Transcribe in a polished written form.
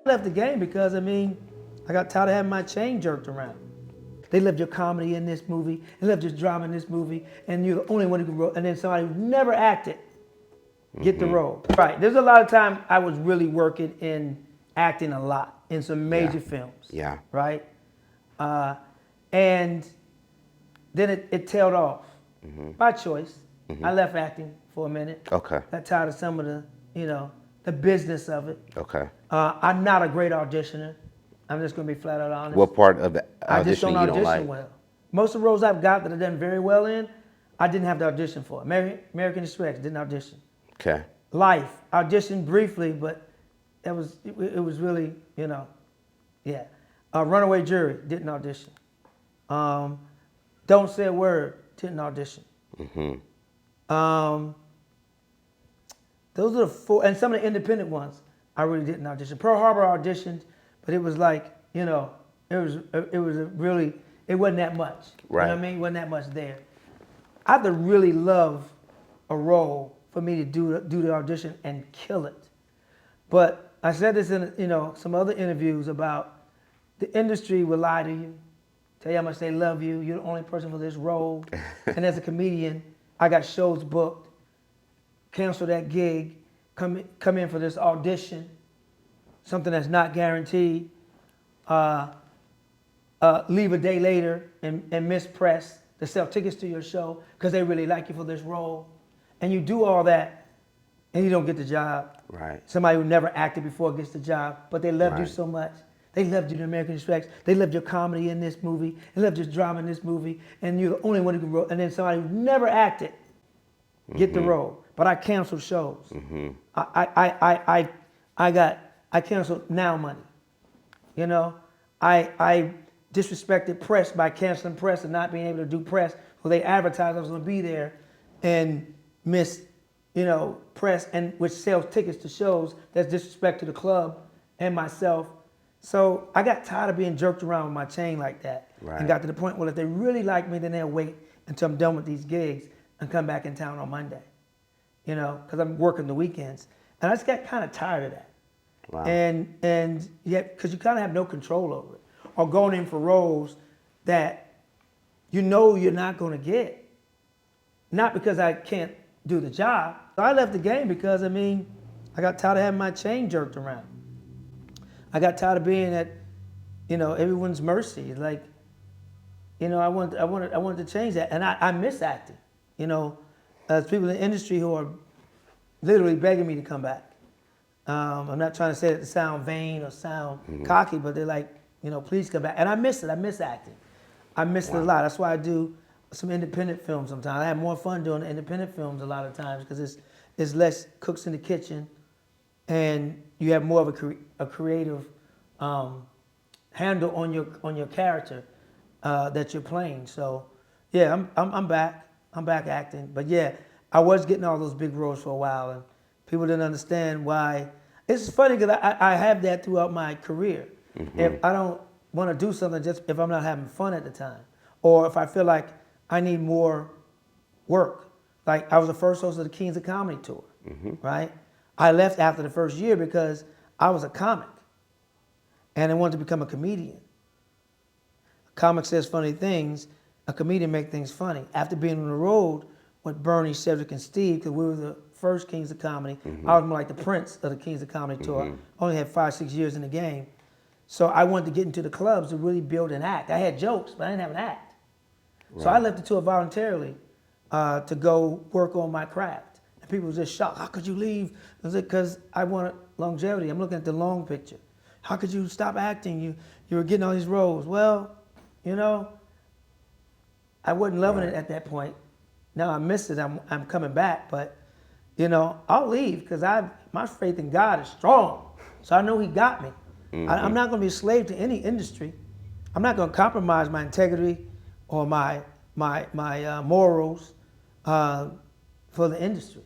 I left the game because, I mean, I got tired of having my chain jerked around. They loved your comedy in this movie, they loved your drama in this movie, and you're the only one who can roll. And then somebody who never acted get the role. Right. There's a lot of time I was really working in acting a lot in some major films. Yeah. Right. And then it tailed off by choice. I left acting for a minute. Okay. Got tired of some of the, the business of it. Okay. I'm not a great auditioner. I'm just going to be flat out honest. What part of the I just don't auditioning you don't audition like? well. Most of the roles I've got that I've done very well in, I didn't have to audition for. American Express, didn't audition. Okay. Life, auditioned briefly, but it was really, yeah. Runaway Jury, didn't audition. Don't Say a Word, didn't audition. Those are the four, and some of the independent ones, I really didn't audition. Pearl Harbor auditioned, but it was like, it wasn't that much. Right. You know what I mean? It wasn't that much there. I have to really love a role for me to do the audition and kill it. But I said this in some other interviews about the industry will lie to you, tell you how much they love you. You're the only person for this role. And as a comedian, I got shows booked, cancel that gig, come in for this audition, something that's not guaranteed, leave a day later and miss press to sell tickets to your show because they really like you for this role. And you do all that and you don't get the job. Right. Somebody who never acted before gets the job, but they loved you so much. They loved you in American Express. They loved your comedy in this movie. They loved your drama in this movie. And you're the only one who can roll. And then somebody who never acted get the role. But I canceled shows. I canceled Now Money. I disrespected press by canceling press and not being able to do press. Well, they advertised I was going to be there and miss, press, and which sells tickets to shows. That's disrespect to the club and myself. So I got tired of being jerked around with my chain like that. Right. And got to the point where if they really like me, then they'll wait until I'm done with these gigs and come back in town on Monday. Because I'm working the weekends. And I just got kind of tired of that. Wow. And yet, because you kind of have no control over it. Or going in for roles that you're not going to get. Not because I can't do the job. I left the game because, I got tired of having my chain jerked around. I got tired of being at, everyone's mercy. Like, I wanted to change that. And I miss acting. There's people in the industry who are literally begging me to come back. I'm not trying to say it to sound vain or sound cocky, but they're like, please come back. And I miss it. I miss acting. I miss it a lot. That's why I do some independent films sometimes. I have more fun doing independent films a lot of times because it's less cooks in the kitchen, and you have more of a creative handle on your character that you're playing. So yeah, I'm back. I'm back acting. But yeah, I was getting all those big roles for a while, and people didn't understand why. It's funny because I have that throughout my career. If I don't want to do something, just if I'm not having fun at the time, or if I feel like I need more work. Like I was the first host of the Kings of Comedy tour, right? I left after the first year because I was a comic, and I wanted to become a comedian. A comic says funny things. A comedian makes things funny. After being on the road with Bernie, Cedric, and Steve, because we were the first Kings of Comedy, I was more like the prince of the Kings of Comedy tour. Only had 5-6 years in the game. So I wanted to get into the clubs to really build an act. I had jokes, but I didn't have an act. Right. So I left the tour voluntarily to go work on my craft. And people were just shocked. How could you leave? I was like, because I wanted longevity. I'm looking at the long picture. How could you stop acting? You were getting all these roles. Well, I wasn't loving it at that point. Now I miss it. I'm coming back, but I'll leave because my faith in God is strong. So I know He got me. I'm not going to be a slave to any industry. I'm not going to compromise my integrity or my morals for the industry.